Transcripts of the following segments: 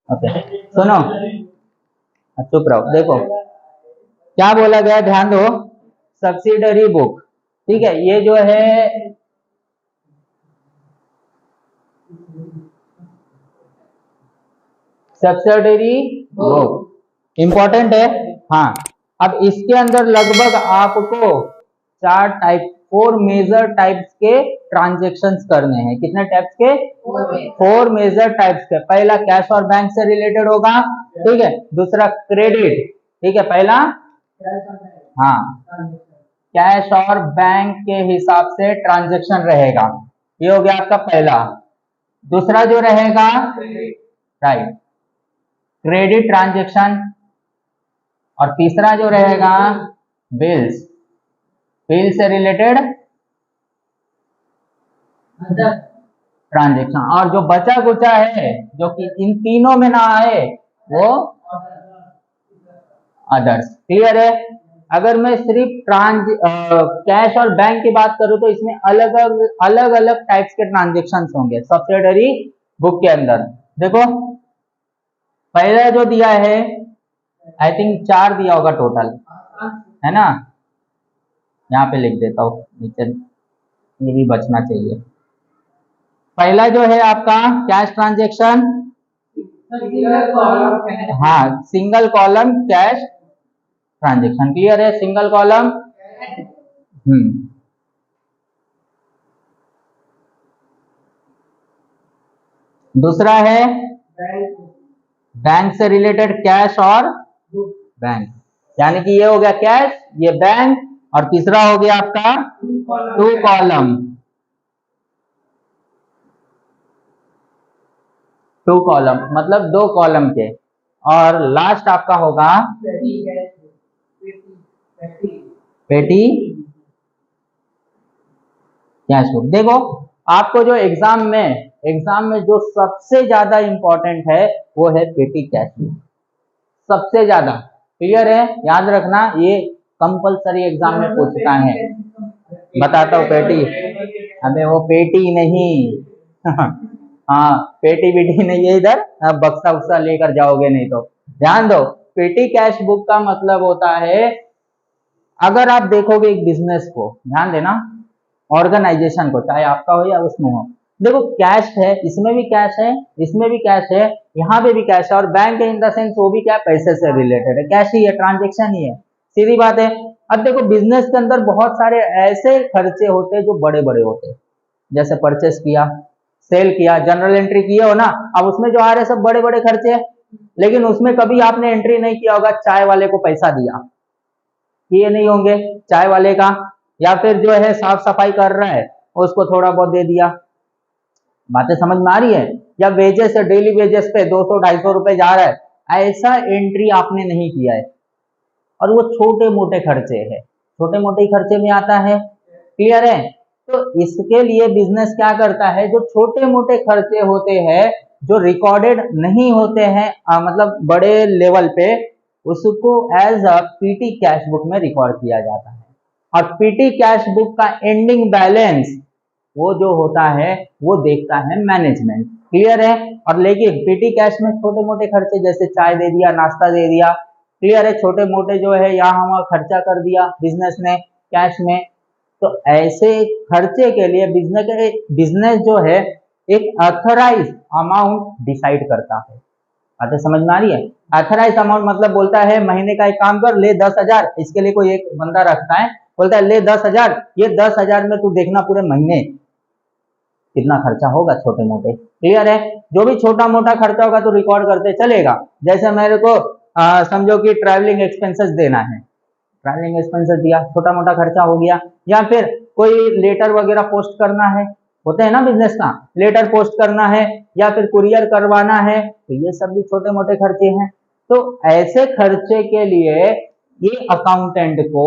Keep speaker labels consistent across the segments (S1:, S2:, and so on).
S1: Okay सुनो, चुप रहो। देखो क्या बोला गया, ध्यान दो। सब्सिडरी बुक, ठीक है, ये जो है सब्सिडरी बुक इंपॉर्टेंट है। हाँ, अब इसके अंदर लगभग आपको 4 मेजर टाइप्स के ट्रांजेक्शंस करने हैं। कितने टाइप्स के? 4 मेजर टाइप्स के। पहला कैश और बैंक से रिलेटेड होगा, ठीक है। दूसरा क्रेडिट, ठीक है, पहला हाँ कैश और बैंक के हिसाब से ट्रांजेक्शन रहेगा, ये हो गया आपका पहला। दूसरा जो रहेगा, राइट, क्रेडिट ट्रांजेक्शन। और तीसरा जो रहेगा बिल्स, बिल से रिलेटेड ट्रांजेक्शन। और जो बचा कुचा है जो कि इन तीनों में ना आए वो अदर्स। क्लियर है? अगर मैं सिर्फ कैश और बैंक की बात करूं तो इसमें अलग अलग टाइप्स के ट्रांजेक्शन होंगे सब्सिडरी बुक के अंदर। देखो पहला जो दिया है, आई थिंक 4 दिया होगा टोटल, है ना। यहाँ पे लिख देता हूँ नीचे, ये भी बचना चाहिए। पहला जो है आपका कैश ट्रांजेक्शन, हाँ single column cash transaction. Clear है? Single column. दूसरा है बैंक से रिलेटेड कैश और बैंक, यानी कि ये हो गया कैश, ये बैंक, और तीसरा हो गया आपका 2 कॉलम, 2 कॉलम मतलब 2 कॉलम के। और लास्ट आपका होगा पेटी कैश बुक। देखो आपको जो एग्जाम में जो सबसे ज्यादा इंपॉर्टेंट है वो है पेटी कैश बुक, सबसे ज्यादा। क्लियर है? याद रखना, ये कंपलसरी एग्जाम में पूछता है। बताता हूँ पेटी, अबे वो पेटी नहीं हाँ पेटी बेटी नहीं है इधर, बक्सा उक्सा लेकर जाओगे नहीं तो। ध्यान दो, पेटी कैश बुक का मतलब होता है, अगर आप देखोगे एक बिजनेस को, ध्यान देना, ऑर्गेनाइजेशन को, चाहे आपका हो या उसमें हो, देखो कैश है, इसमें भी कैश है, इसमें भी कैश है, यहाँ पे भी कैश है, और बैंक इन द सेंस वो भी क्या, पैसे से रिलेटेड है, कैश ही है, ट्रांजेक्शन ही है, सीधी बात है। अब देखो बिजनेस के अंदर बहुत सारे ऐसे खर्चे होते हैं जो बड़े बड़े होते हैं, जैसे परचेस किया, सेल किया, जनरल एंट्री किए हो ना, अब उसमें जो आ रहे सब बड़े बड़े खर्चे हैं, लेकिन उसमें कभी आपने एंट्री नहीं किया होगा चाय वाले को पैसा दिया, किए नहीं होंगे चाय वाले का, या फिर जो है साफ सफाई कर रहा है उसको थोड़ा बहुत दे दिया। बातें समझ में आ रही है? या वेजेस है, डेली वेजेस पे 200-250 रुपए जा रहा है, ऐसा एंट्री आपने नहीं किया है, और वो छोटे मोटे खर्चे है, छोटे मोटे खर्चे में आता है। क्लियर है? तो इसके लिए बिजनेस क्या करता है, जो छोटे मोटे खर्चे होते हैं जो रिकॉर्डेड नहीं होते हैं, मतलब बड़े लेवल पे, उसको as a PT cash book में रिकॉर्ड किया जाता है। और पीटी कैश बुक का एंडिंग बैलेंस वो जो होता है वो देखता है मैनेजमेंट। क्लियर है? और लेकिन पीटी कैश में छोटे मोटे खर्चे जैसे चाय दे दिया, नाश्ता दे दिया, क्लियर है, छोटे मोटे जो है यहाँ हम खर्चा कर दिया बिजनेस ने कैश में, तो ऐसे खर्चे के लिए बिजनेस जो है एक ऑथराइज अमाउंट डिसाइड करता है। बातें समझ में आ रही है? ऑथराइज अमाउंट मतलब बोलता है महीने का एक काम कर, ले 10,000, इसके लिए कोई एक बंदा रखता है, बोलता है ले 10,000, ये 10,000 में तू देखना पूरे महीने कितना खर्चा होगा, छोटे मोटे। क्लियर है? जो भी छोटा मोटा खर्चा होगा तो रिकॉर्ड करते चलेगा। जैसे मेरे को समझो कि ट्रैवलिंग एक्सपेंसेस देना है, ट्रैवलिंग एक्सपेंसेस दिया, छोटा मोटा खर्चा हो गया। या फिर कोई लेटर वगैरह पोस्ट करना है, होते हैं ना बिजनेस का, लेटर पोस्ट करना है या फिर कुरियर करवाना है, तो ये सब भी छोटे मोटे खर्चे हैं। तो ऐसे खर्चे के लिए ये अकाउंटेंट को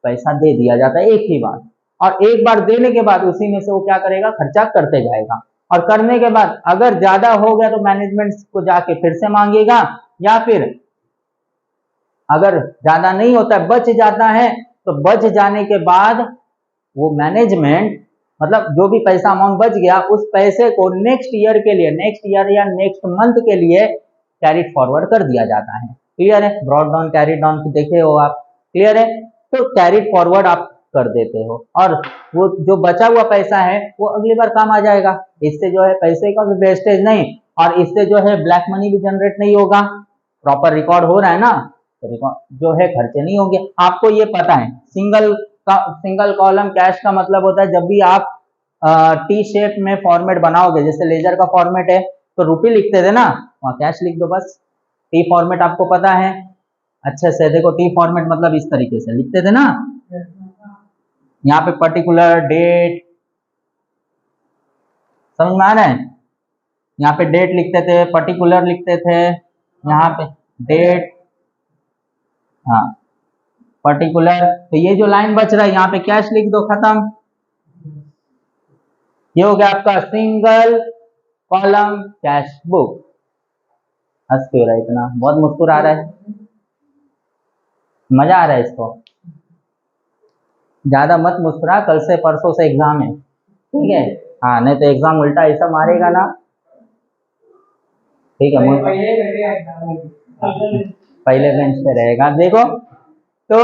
S1: पैसा दे दिया जाता है एक ही बार, और एक बार देने के बाद उसी में से वो क्या करेगा, खर्चा करते जाएगा। और करने के बाद अगर ज्यादा हो गया तो मैनेजमेंट को जाके फिर से मांगेगा, या फिर अगर ज्यादा नहीं होता, बच जाता है, तो बच जाने के बाद वो मैनेजमेंट मतलब जो भी पैसा अमाउंट बच गया उस पैसे को नेक्स्ट ईयर के लिए, नेक्स्ट ईयर या नेक्स्ट मंथ के लिए कैरिड फॉरवर्ड कर दिया जाता है। क्लियर है? ब्रॉड डाउन, कैरिड डाउन देखे हो आप, क्लियर है? तो कैरिड फॉरवर्ड आप कर देते हो और वो जो बचा हुआ पैसा है वो अगली बार काम आ जाएगा। इससे जो है पैसे का भी वेस्टेज नहीं और इससे जो है ब्लैक मनी भी जनरेट नहीं होगा, प्रॉपर रिकॉर्ड हो रहा है ना, तो रिकॉर्ड जो है खर्चे नहीं होंगे। आपको ये पता है सिंगल कॉलम कैश का मतलब होता है जब भी आप टी शेप में फॉर्मेट बनाओगे, जैसे लेजर का फॉर्मेट है तो रुपये लिखते थे ना, वहाँ कैश लिख दो बस। टी फॉर्मेट आपको पता है अच्छे से, देखो टी फॉर्मेट मतलब इस तरीके से लिखते थे ना, यहाँ पे पर्टिकुलर डेट, समझ में आ रहा है? यहाँ पे डेट लिखते थे, पर्टिकुलर लिखते थे, यहाँ पे डेट, हाँ पर्टिकुलर। तो ये जो लाइन बच रहा है यहाँ पे कैश लिख दो, खत्म। ये हो गया आपका सिंगल कॉलम कैश बुक। हंस क्यों रहा है इतना, बहुत मुस्कुरा रहा है, मजा आ रहा है इसको? ज्यादा मत मुस्कुरा, कल से परसों से एग्जाम है, ठीक है? हाँ, नहीं तो एग्जाम उल्टा ऐसा मारेगा ना, ठीक है? पहले बेंच पे रहेगा। देखो तो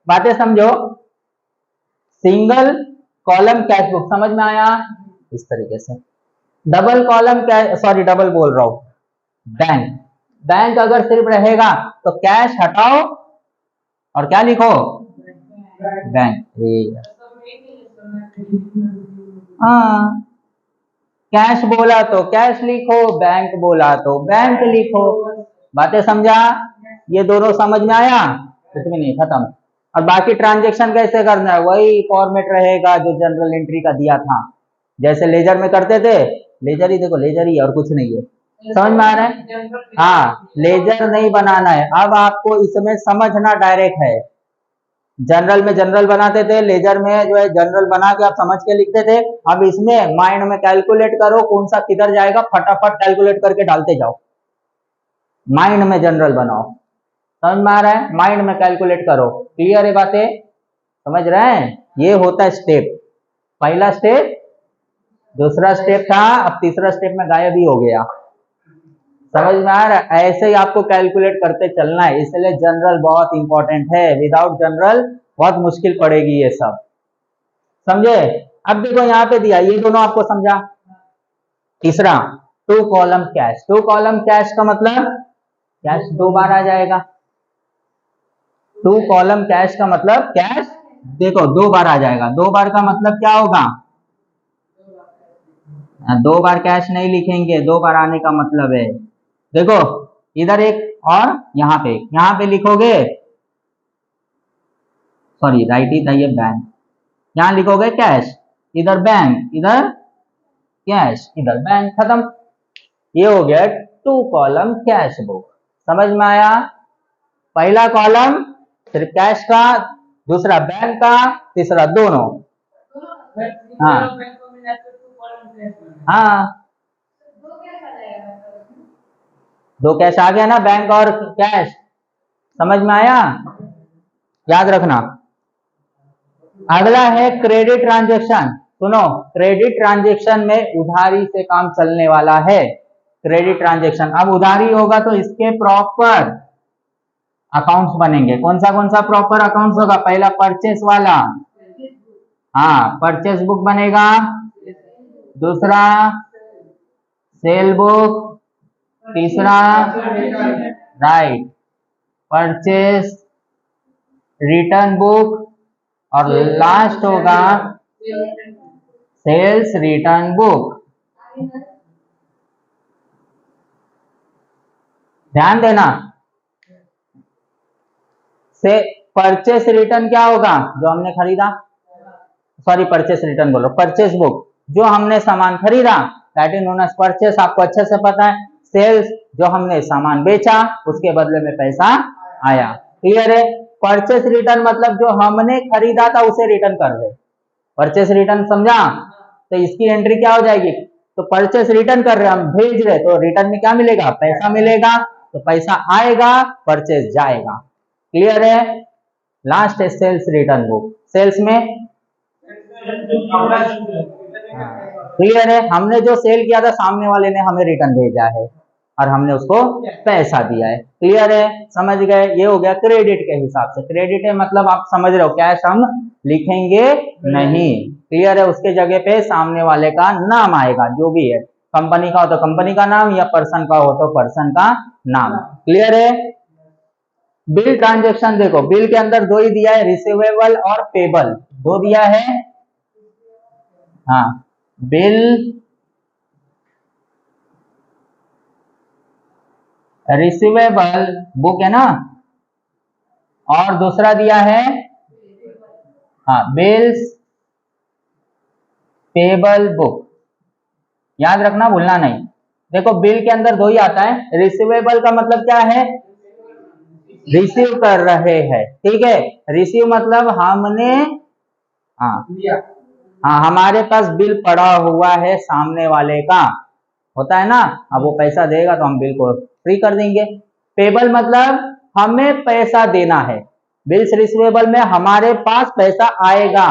S1: बातें समझो। सिंगल कॉलम कैश बुक समझ में आया? इस तरीके से। Double column cash, sorry double बोल रहा हूं, बैंक। बैंक अगर सिर्फ रहेगा तो कैश हटाओ और क्या लिखो? बैंक। हाँ, कैश बोला तो कैश लिखो, बैंक बोला तो बैंक लिखो। बातें समझा? ये दोनों समझ में आया? कुछ भी नहीं, खत्म। और बाकी ट्रांजेक्शन कैसे करना है, वही फॉर्मेट रहेगा जो जनरल एंट्री का दिया था, जैसे लेजर में करते थे। लेजर ही देखो, लेजर ही और कुछ नहीं है, समझ में आ रहा है? हाँ, लेजर नहीं बनाना है। अब आपको इसमें समझना डायरेक्ट है। जनरल में जनरल बनाते थे, लेजर में जो है जनरल बना के आप समझ के लिखते थे। अब इसमें माइंड में कैलकुलेट करो कौन सा किधर जाएगा, फटाफट कैलकुलेट करके डालते जाओ। माइंड में जनरल बनाओ, समझ में आ रहा है? माइंड में कैलकुलेट करो। क्लियर है बातें? समझ रहे हैं? ये होता है स्टेप। पहला स्टेप, दूसरा स्टेप था, अब तीसरा स्टेप में गायब ही हो गया। समझ में आ रहा है? ऐसे ही आपको कैलकुलेट करते चलना है, इसलिए जनरल बहुत इंपॉर्टेंट है। विदाउट जनरल बहुत मुश्किल पड़ेगी ये सब, समझे? अब देखो यहाँ पे दिया, ये दोनों आपको समझा। तीसरा, two column cash. Two column cash का मतलब कैश दो बार आ जाएगा। टू कॉलम कैश का मतलब कैश देखो दो बार आ जाएगा। दो बार का मतलब क्या होगा? दो बार कैश नहीं लिखेंगे, दो बार आने का मतलब है, देखो इधर एक और यहाँ पे लिखोगे, सॉरी राइट ही था ये, बैंक। यहाँ लिखोगे कैश, इधर बैंक, इधर कैश, इधर बैंक, खत्म। ये हो गया टू कॉलम कैश बुक। समझ में आया? पहला कॉलम सिर्फ कैश का, दूसरा बैंक का, तीसरा दोनों। हाँ हाँ, दो कैश आ गया ना, बैंक और कैश। समझ में आया? याद रखना। अगला है क्रेडिट ट्रांजेक्शन। सुनो, क्रेडिट ट्रांजेक्शन में उधारी से काम चलने वाला है। क्रेडिट ट्रांजेक्शन, अब उधारी होगा तो इसके प्रॉपर अकाउंट्स बनेंगे। कौन सा प्रॉपर अकाउंट्स होगा? पहला परचेस वाला, हाँ परचेस बुक बनेगा। दूसरा सेल बुक, तीसरा राइट परचेस रिटर्न बुक, और लास्ट होगा सेल्स रिटर्न बुक। ध्यान देना, से परचेस रिटर्न क्या होगा? जो हमने खरीदा, सॉरी परचेस रिटर्न बोलो, परचेस बुक जो हमने सामान खरीदा, that is known as purchase, आपको अच्छे से पता है। सेल्स जो हमने सामान बेचा, उसके बदले में पैसा आया। क्लियर है? परचेस रिटर्न मतलब जो हमने खरीदा था उसे रिटर्न कर दे, परचेस रिटर्न, समझा? तो इसकी एंट्री क्या हो जाएगी? तो परचेस रिटर्न कर रहे हैं हम, भेज रहे, तो रिटर्न में क्या मिलेगा? पैसा मिलेगा, तो पैसा आएगा, परचेस जाएगा। क्लियर है? लास्ट है सेल्स रिटर्न बुक। सेल्स में क्लियर है, हमने जो सेल किया था सामने वाले ने हमें रिटर्न भेजा है और हमने उसको पैसा दिया है। क्लियर है, समझ गए, ये हो गया क्रेडिट के हिसाब से। क्रेडिट है मतलब आप समझ रहे हो, कैश हम लिखेंगे नहीं। क्लियर है, उसके जगह पे सामने वाले का नाम आएगा, जो भी है, कंपनी का हो तो कंपनी का नाम, या पर्सन का हो तो पर्सन का नाम। क्लियर है। बिल ट्रांजेक्शन देखो, बिल के अंदर दो ही दिया है, रिसीवेबल और पेबल, दो दिया है। हाँ, बिल रिसीवेबल बुक है ना, और दूसरा दिया है हाँ बिल्स पेबल बुक। याद रखना, भूलना नहीं। देखो बिल के अंदर दो ही आता है, रिसीवेबल का मतलब क्या है, रिसीव कर रहे हैं, ठीक है। रिसीव मतलब हमने, हाँ हाँ, हमारे पास बिल पड़ा हुआ है सामने वाले का, होता है ना, अब वो पैसा देगा तो हम बिल को फ्री कर देंगे। पेबल मतलब हमें पैसा देना है, बिल्स रिसीवेबल में हमारे पास पैसा आएगा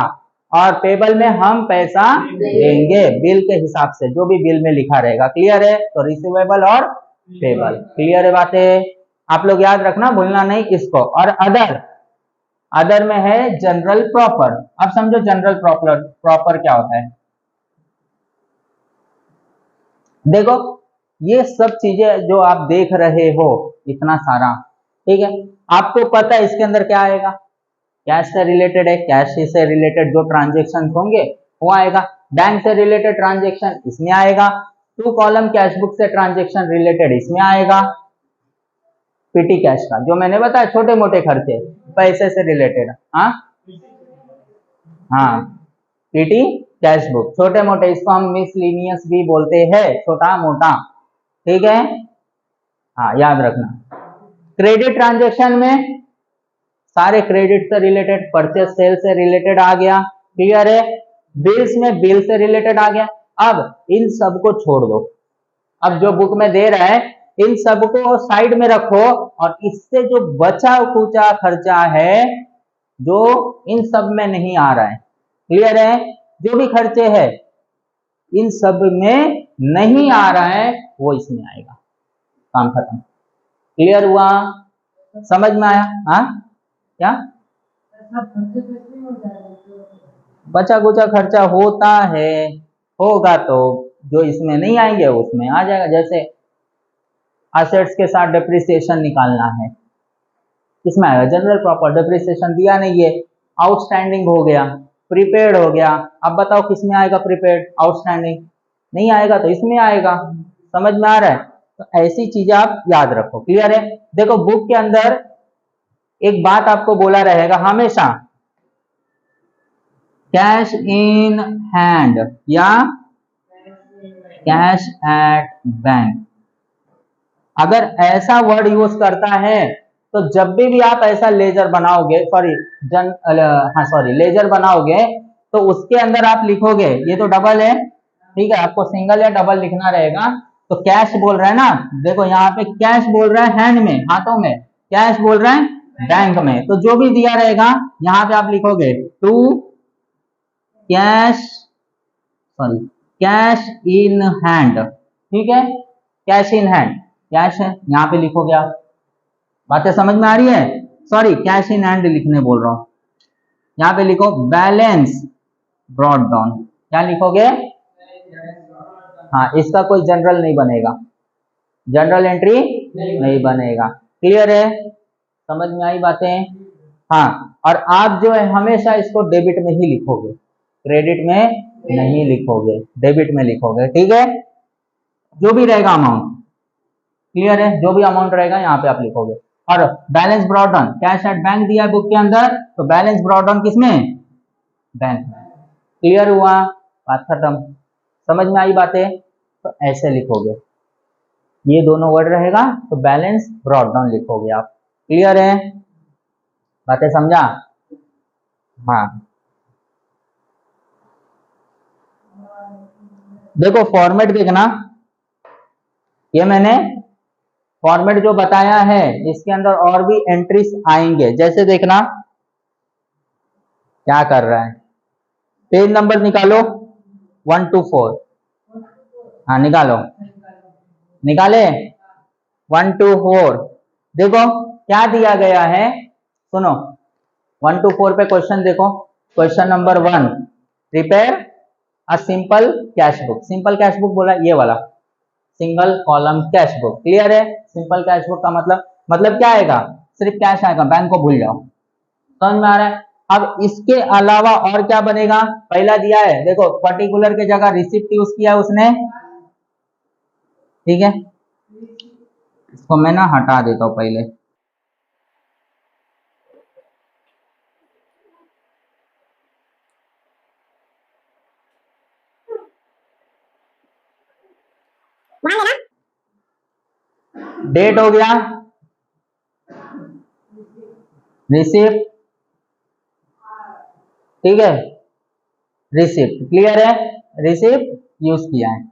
S1: और पेबल में हम पैसा देंगे बिल के हिसाब से, जो भी बिल में लिखा रहेगा। क्लियर है, तो रिसीवेबल और पेबल। क्लियर है बातें, आप लोग याद रखना, भूलना नहीं इसको। और अदर, अदर में है जनरल प्रॉपर। अब समझो जनरल प्रॉपर, प्रॉपर क्या होता है। देखो ये सब चीजें जो आप देख रहे हो, इतना सारा, ठीक है, आपको पता है इसके अंदर क्या आएगा, कैश से रिलेटेड है, कैश से रिलेटेड जो ट्रांजेक्शन होंगे वो आएगा। बैंक से रिलेटेड ट्रांजेक्शन इसमें आएगा। टू कॉलम कैश बुक से ट्रांजेक्शन रिलेटेड इसमें आएगा। पीटी कैश का जो मैंने बताया, छोटे मोटे खर्चे पैसे से रिलेटेड, हाँ हाँ, पीटी कैश बुक छोटे मोटे, इसको हम मिसलिनियस भी बोलते हैं, छोटा मोटा, ठीक है। हाँ याद रखना। क्रेडिट ट्रांजेक्शन में सारे क्रेडिट से रिलेटेड, परचेस सेल से रिलेटेड आ गया। क्लियर है। बिल्स में बिल से रिलेटेड आ गया। अब इन सब को छोड़ दो, अब जो बुक में दे रहा है इन सब को साइड में रखो, और इससे जो बचा खुचा खर्चा है जो इन सब में नहीं आ रहा है, क्लियर है, जो भी खर्चे है इन सब में नहीं आ रहा है वो इसमें आएगा, काम खत्म। क्लियर हुआ, समझ में आया। हाँ क्या बचा कुचा खर्चा होता है, होगा तो जो इसमें नहीं आएंगे उसमें आ जाएगा। जैसे असेट्स के साथ डिप्रिसिएशन निकालना है, किसमें आएगा, जनरल प्रॉपर। डिप्रिसिएशन दिया नहीं है, आउटस्टैंडिंग हो गया, प्रीपेड हो गया। अब बताओ किसमें आएगा प्रीपेड, आउटस्टैंडिंग नहीं आएगा तो इसमें आएगा। समझ में आ रहा है, तो ऐसी चीजें आप याद रखो। क्लियर है। देखो बुक के अंदर एक बात आपको बोला रहेगा हमेशा, कैश इन हैंड या कैश एट बैंक। अगर ऐसा वर्ड यूज करता है तो जब भी आप ऐसा लेजर बनाओगे, सॉरी लेजर बनाओगे, तो उसके अंदर आप लिखोगे, ये तो डबल है, ठीक है, आपको सिंगल या डबल लिखना रहेगा। तो कैश बोल रहा है ना, देखो यहाँ पे कैश बोल रहा है हैंड में, हाथों में, कैश बोल रहा है बैंक में, तो जो भी दिया रहेगा यहाँ पे आप लिखोगे to cash, sorry cash in hand, ठीक है, कैश इन हैंड, कैश है यहाँ पे लिखोगे आप। बातें समझ में आ रही है, सॉरी कैश इन हैंड लिखने बोल रहा हूं, यहाँ पे लिखो बैलेंस ब्रॉट डाउन, क्या लिखोगे, हाँ इसका कोई जनरल नहीं बनेगा, जनरल एंट्री नहीं बनेगा। क्लियर है, समझ में आई बातें। हाँ, और आप जो है हमेशा इसको डेबिट में ही लिखोगे, क्रेडिट में नहीं लिखोगे, डेबिट में लिखोगे, ठीक है, जो भी रहेगा अमाउंट। क्लियर है, जो भी अमाउंट रहेगा यहाँ पे आप लिखोगे। और balance brought down, cash at bank दिया है बुक के अंदर, तो बैलेंस ब्रॉट डाउन किसमें, बैंक में। क्लियर हुआ, बात खत्म, समझ में आई बातें, तो ऐसे लिखोगे, ये दोनों वर्ड रहेगा तो बैलेंस ब्रॉट डाउन लिखोगे आप। क्लियर है, बातें समझा। हाँ देखो फॉर्मेट देखना, ये मैंने फॉर्मेट जो बताया है इसके अंदर और भी एंट्रीज आएंगे। जैसे देखना क्या कर रहा है, पेज नंबर निकालो 124। हाँ निकालो, निकाले 124। देखो क्या दिया गया है, सुनो 124 पे क्वेश्चन देखो। Question number 1, prepare a simple cash book. Simple cash book बोला ये वाला, single column cash book. Clear है? सिंपल कैश बुक का मतलब क्या आएगा, सिर्फ कैश आएगा, बैंक को भूल जाओ। समझ में आ रहा है? अब इसके अलावा और क्या बनेगा, पहला दिया है देखो, पर्टिकुलर के जगह रिसिप्ट यूज किया है उसने। ठीक है, इसको मैं ना हटा देता हूं पहले। डेट हो गया, रिसिप्ट, ठीक है, रिसिप्ट। क्लियर है? रिसिप्ट यूज किया है,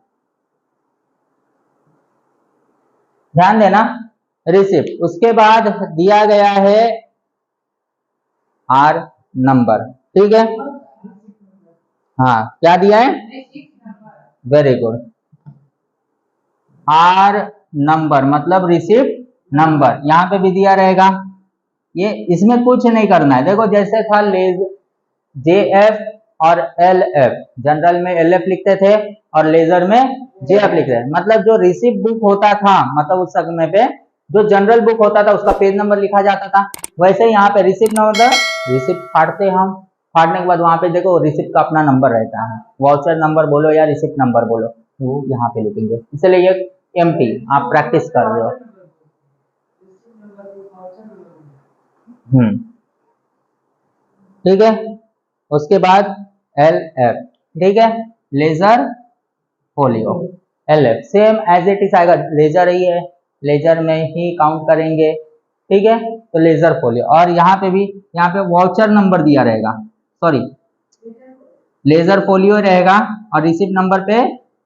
S1: ध्यान देना, रिसिप्ट। उसके बाद दिया गया है आर नंबर। ठीक है, हाँ क्या दिया है, वेरी गुड, आर नंबर मतलब रिसिप्ट नंबर, यहां पे भी दिया रहेगा। ये इसमें कुछ नहीं करना है। देखो जैसे था जे एफ और एल एफ, जनरल में एल एफ लिखते थे और लेजर में जे एफ लिखते थे। मतलब जो रिसिप्ट बुक होता था, मतलब उस समय पे जो जनरल बुक होता था उसका पेज नंबर लिखा जाता था, वैसे यहाँ पे रिसिप्ट नंबर, रिसिप्ट फाड़ते हम, फाड़ने के बाद वहां पे देखो रिसिप्ट का अपना नंबर रहता है, वाउचर नंबर बोलो या रिसिप्ट नंबर बोलो, वो यहाँ पे लिखेंगे। इसलिए ये एम्प्टी आप प्रैक्टिस कर रहे हो। ठीक है, उसके बाद एल एफ, ठीक है, ledger folio. L F same as it is आएगा, लेजर ही है, लेजर में ही काउंट करेंगे। ठीक है, तो लेजर फोलियो। और यहाँ पे भी, यहाँ पे वाउचर नंबर दिया रहेगा, सॉरी लेजर फोलियो रहेगा और रिसिप्ट नंबर पे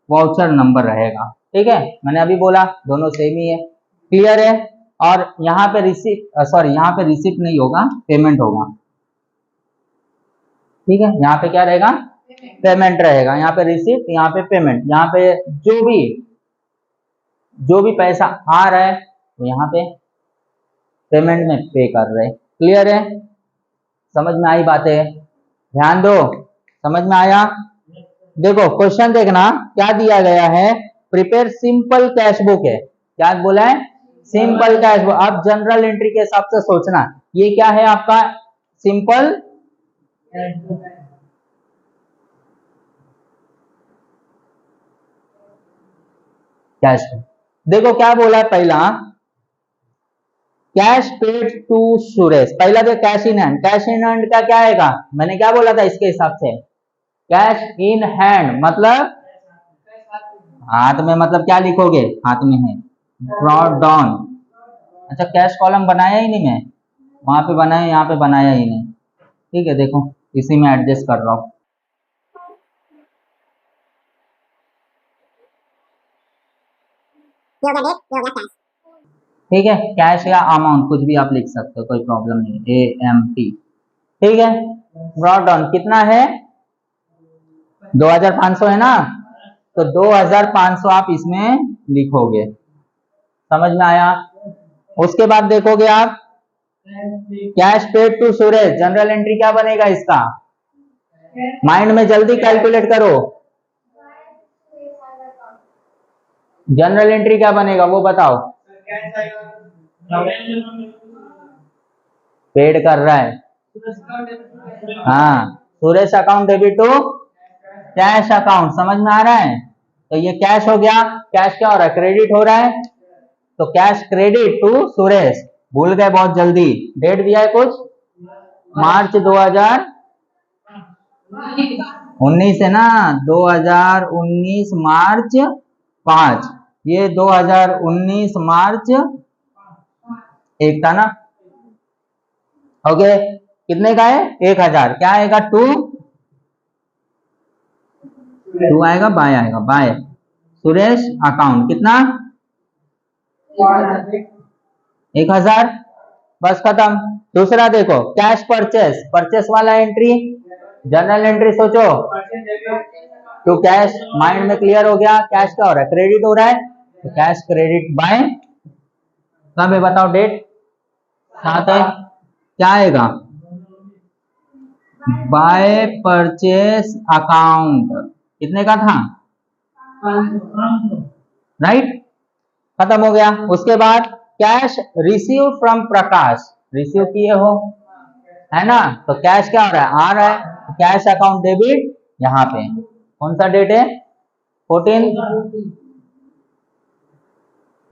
S1: वाउचर नंबर रहेगा। ठीक है, मैंने अभी बोला दोनों सेम ही है। क्लियर है? और यहाँ पे रिसिप्ट, सॉरी यहाँ पे रिसिप्ट नहीं होगा, पेमेंट होगा। ठीक है, यहाँ पे क्या रहेगा, पेमेंट रहेगा। यहाँ पे रिसिप्ट, यहाँ पे पेमेंट। यहाँ पे जो भी पैसा आ रहा है वो यहाँ पे पेमेंट में पे कर रहे। क्लियर है? समझ में आई बातें? ध्यान दो, समझ में आया? देखो क्वेश्चन देखना क्या दिया गया है, प्रिपेयर सिंपल कैश बुक है। क्या बोला है, सिंपल कैश बुक। आप जनरल एंट्री के हिसाब से सोचना, ये क्या है आपका सिंपल कैश। देखो क्या बोला है पहला, कैश पेड टू सुरेश। पहला जो cash in hand, cash in hand का क्या आएगा, मैंने क्या बोला था इसके हिसाब से, कैश इन हैंड मतलब हाथ में, मतलब क्या लिखोगे, हाथ में है, ब्रॉड डाउन। अच्छा कैश कॉलम बनाया ही नहीं मैं, वहां पे बनाया, यहाँ पे बनाया ही नहीं। ठीक है, देखो इसी में एडजस्ट कर रहा हूँ। ठीक है, कैश या अमाउंट कुछ भी आप लिख सकते हो, कोई प्रॉब्लम नहीं, AMT। ठीक है, ब्रॉड डाउन कितना है, 2500 है ना, तो 2500 आप इसमें लिखोगे। समझ में आया? उसके बाद देखोगे आप cash paid to Suresh, general entry क्या बनेगा इसका, माइंड में जल्दी कैलकुलेट करो, जनरल एंट्री क्या बनेगा वो बताओ। पेड कर रहा है, हाँ, Suresh account debit to cash account. समझ में आ रहा है? तो ये कैश हो गया, कैश क्या हो रहा है, क्रेडिट हो रहा है, तो कैश क्रेडिट टू सुरेश। भूल गए बहुत जल्दी, डेट दिया है कुछ, मार्च 2019 है ना, 2019 मार्च 5, ये 2019 मार्च 1 था ना। ओके, कितने का है, 1000। क्या आएगा, टू आएगा, बाय आएगा, बाय सुरेश अकाउंट कितना, 1000, बस खत्म। दूसरा देखो कैश परचेस, परचेस वाला एंट्री जनरल एंट्री सोचो, टू कैश माइंड में क्लियर हो गया। कैश क्या हो रहा है, क्रेडिट हो रहा है, तो कैश क्रेडिट बाय, कब है बताओ डेट, 7 है, क्या आएगा, बाय परचेस अकाउंट, कितने का था, राइट, खत्म हो गया। उसके बाद cash receive from Prakash, receive किए हो, है ना, तो कैश क्या हो रहा है, आ रहा है, तो कैश अकाउंट डेबिट, यहाँ पे कौन सा डेट है, 14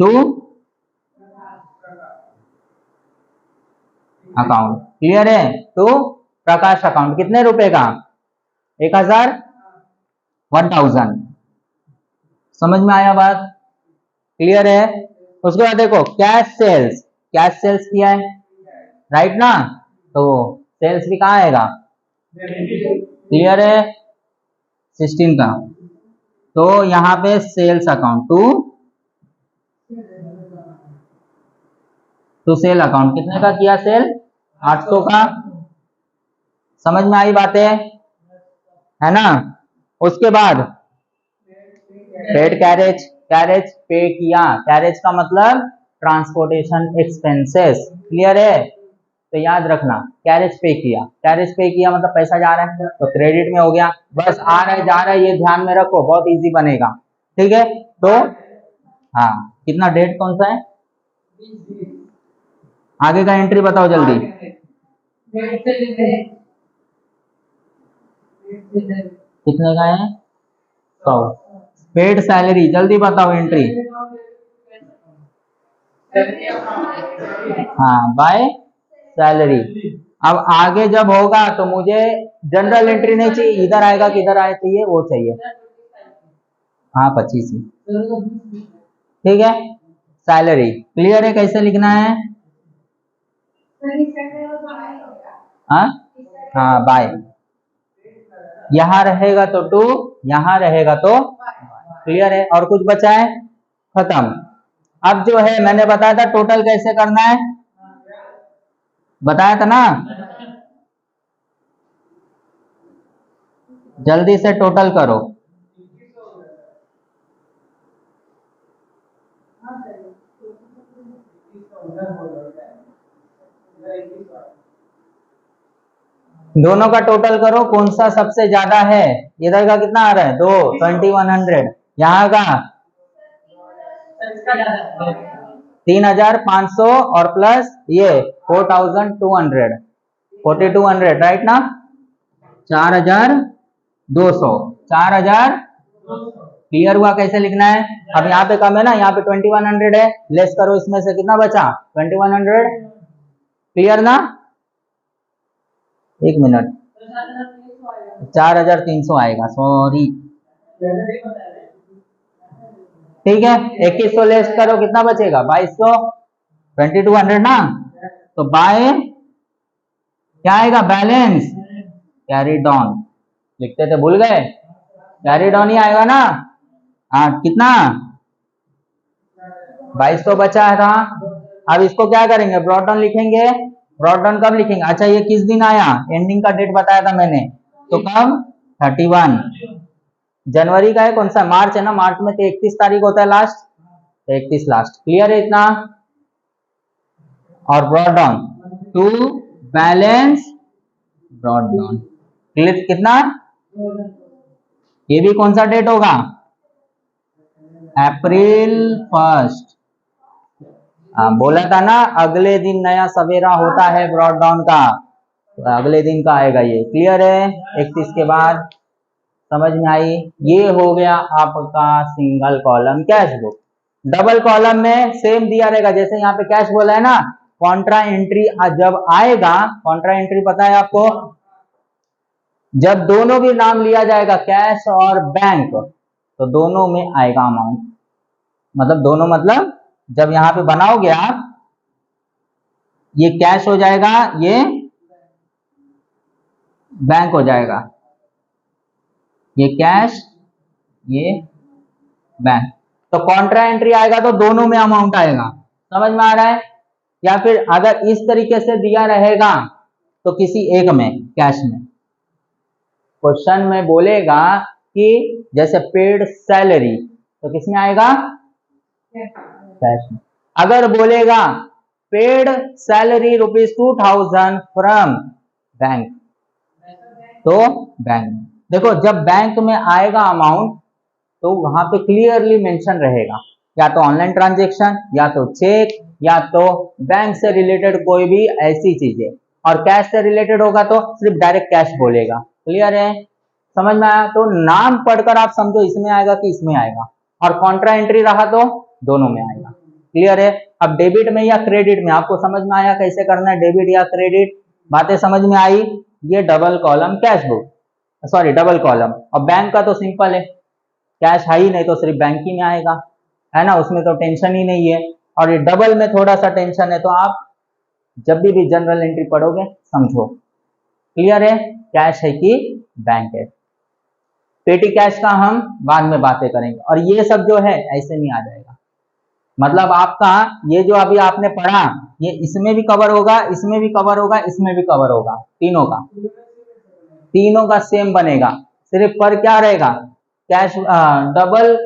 S1: टू अकाउंट, क्लियर है, तो प्रकाश अकाउंट कितने रुपए का, 1000, 1000, समझ में आया बात, क्लियर है। उसके बाद देखो कैश सेल्स, कैश सेल्स किया है, राइट ना, तो सेल्स भी कहाँ आएगा, क्लियर है, 16 का, तो यहाँ पे sales account to sale account, कितने का किया सेल, 800 का, समझ में आई बातें, है ना। उसके बाद पेड कैरेज, कैरेज पे किया, कैरेज का मतलब ट्रांसपोर्टेशन एक्सपेंसेस, क्लियर है, तो याद रखना कैरेज पे किया, कैरेज पे किया मतलब पैसा जा रहा है तो क्रेडिट में हो गया, बस आ रहा है जा रहा है ये ध्यान में रखो, बहुत इजी बनेगा, ठीक है। तो हाँ कितना डेट कौन सा है, आगे का एंट्री बताओ जल्दी, कितने का है, 100, पेड सैलरी, जल्दी बताओ एंट्री, हाँ बाय सैलरी। अब आगे जब होगा तो मुझे जनरल एंट्री नहीं चाहिए, इधर आएगा किधर आए चाहिए, वो चाहिए, हाँ 25 ही, ठीक है, सैलरी क्लियर है, कैसे लिखना है, हाँ हाँ बाय, यहां रहेगा तो टू, यहां रहेगा तो, क्लियर है, और कुछ बचा है, खत्म। अब जो है मैंने बताया था टोटल कैसे करना है, बताया था ना, जल्दी से टोटल करो, दोनों का टोटल करो, कौन सा सबसे ज्यादा है, इधर का कितना आ रहा है 2, 2100, यहाँ का 3500 और प्लस ये 4200, 4200 राइट ना, 4200, 4000, क्लियर हुआ कैसे लिखना है। अब यहाँ पे कम है ना, यहाँ पे 2100 है, लेस करो इसमें से कितना बचा 2100, क्लियर ना, एक मिनट, 4300 आएगा, सॉरी, ठीक है, 2100 लेस करो कितना बचेगा 2200, 2200 ना, तो बाय क्या आएगा, बैलेंस कैरीड ऑन, लिखते थे भूल गए, कैरीड ऑन ही आएगा ना, हाँ कितना 2200 बचा था। अब इसको क्या करेंगे, ब्रॉट डाउन लिखेंगे, ब्रॉट डाउन कब लिखेंगे, अच्छा ये किस दिन आया, एंडिंग का डेट बताया था मैंने, तो कब 31 जनवरी का है, कौन सा मार्च है ना, मार्च में तो 31 तारीख होता है लास्ट, तो 31 लास्ट, क्लियर है इतना, और brought down to balance brought down, clear कितना, ये भी कौन सा डेट होगा, अप्रैल 1, बोला था ना अगले दिन नया सवेरा होता है ब्रॉट डाउन का, तो अगले दिन का आएगा ये, क्लियर है, 31 के बाद, समझ में आई। ये हो गया आपका single column cash book. Double column में सेम दिया रहेगा, जैसे यहाँ पे कैश बोला है ना, कॉन्ट्रा एंट्री जब आएगा, कॉन्ट्रा एंट्री पता है आपको, जब दोनों भी नाम लिया जाएगा कैश और बैंक, तो दोनों में आएगा अमाउंट, मतलब दोनों मतलब जब यहाँ पे बनाओगे आप, ये कैश हो जाएगा, ये बैंक हो जाएगा, ये कैश ये बैंक, तो कॉन्ट्रा एंट्री आएगा तो दोनों में अमाउंट आएगा, समझ में आ रहा है। या फिर अगर इस तरीके से दिया रहेगा तो किसी एक में कैश में, क्वेश्चन में बोलेगा कि जैसे पेड सैलरी तो किसमें आएगा, कैश में। अगर बोलेगा पेड सैलरी ₹2000 फ्रॉम बैंक तो बैंक में। देखो जब बैंक में आएगा अमाउंट तो वहां पे क्लियरली मेंशन रहेगा, या तो ऑनलाइन ट्रांजेक्शन, या तो चेक, या तो बैंक से रिलेटेड कोई भी ऐसी चीजें, और कैश से रिलेटेड होगा तो सिर्फ डायरेक्ट कैश बोलेगा। क्लियर है, समझ में आया? तो नाम पढ़कर आप समझो इसमें आएगा कि इसमें आएगा, और कॉन्ट्रा एंट्री रहा तो दोनों में आएगा। क्लियर है? अब डेबिट में या क्रेडिट में आपको समझ में आया कैसे करना है, डेबिट या क्रेडिट, बातें समझ में आई। ये double column cash book, sorry double column. और बैंक का तो सिंपल है, कैश है ही नहीं तो सिर्फ बैंक ही में आएगा, है ना, उसमें तो टेंशन ही नहीं है। और ये डबल में थोड़ा सा टेंशन है, तो आप जब भी जनरल एंट्री पढ़ोगे समझो। क्लियर है, कैश है कि बैंक है। पेटी कैश का हम बाद में बातें करेंगे, और ये सब जो है ऐसे में आ जाएगा। मतलब आपका ये जो अभी आपने पढ़ा ये इसमें भी कवर होगा, इसमें भी कवर होगा, इसमें भी कवर होगा, तीनों का सेम बनेगा। सिर्फ पर क्या रहेगा, कैश डबल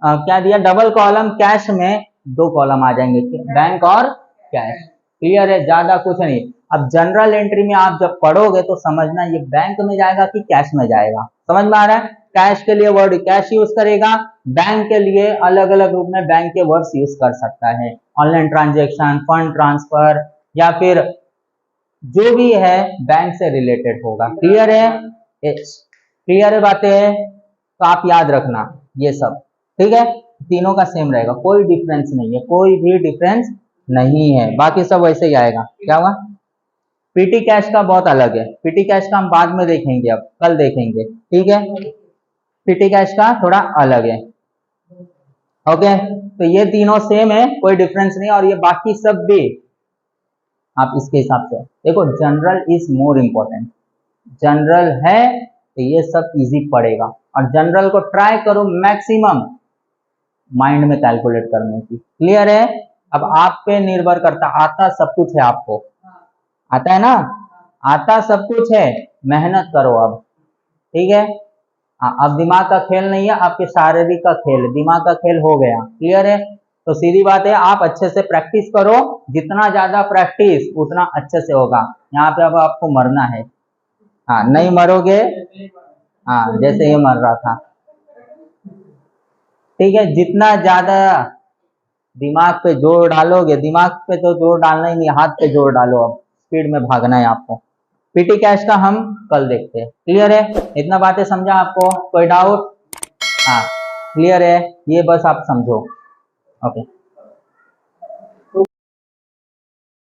S1: क्या दिया, डबल कॉलम कैश में 2 कॉलम आ जाएंगे, बैंक और कैश। क्लियर है, ज्यादा कुछ नहीं। अब जनरल एंट्री में आप जब पढ़ोगे तो समझना ये बैंक में जाएगा कि कैश में जाएगा। समझ में आ रहा है? कैश के लिए वर्ड कैश यूज करेगा, बैंक के लिए अलग अलग रूप में बैंक के वर्ड्स यूज कर सकता है, ऑनलाइन ट्रांजेक्शन, फंड ट्रांसफर, या फिर जो भी है बैंक से रिलेटेड होगा। क्लियर है? क्लियर है बातें? तो आप याद रखना ये सब, ठीक है? तीनों का सेम रहेगा, कोई डिफरेंस नहीं है, कोई भी डिफरेंस नहीं है, बाकी सब वैसे ही आएगा। क्या होगा? पीटी कैश का बहुत अलग है, पीटी कैश का हम बाद में देखेंगे, अब कल देखेंगे, ठीक है? पीटी कैश का थोड़ा अलग है। ओके, तो ये तीनों सेम है, कोई डिफरेंस नहीं। और ये बाकी सब भी आप इसके हिसाब से देखो, general is more important. General है तो ये सब इजी पड़ेगा, और जनरल को ट्राई करो मैक्सिमम माइंड में कैलकुलेट करने की। क्लियर है? अब आप पे निर्भर करता, आता सब कुछ है, आपको आता है ना, आता सब कुछ है, मेहनत करो अब, ठीक है? अब दिमाग का खेल नहीं है, आपके शारीरिक का खेल, दिमाग का खेल हो गया। क्लियर है? तो सीधी बात है, आप अच्छे से प्रैक्टिस करो, जितना ज्यादा प्रैक्टिस उतना अच्छे से होगा। यहाँ पे अब आपको मरना है, हाँ नहीं मरोगे, हाँ जैसे ये मर रहा था, ठीक है? जितना ज्यादा दिमाग पे जोर डालोगे, दिमाग पे तो जोर डालना ही नहीं, हाथ पे जोर डालो, अब स्पीड में भागना है आपको। पीटी कैश का हम कल देखते हैं। क्लियर है? इतना बातें समझा आपको? कोई डाउट? हाँ क्लियर है, ये बस आप समझो। ओके।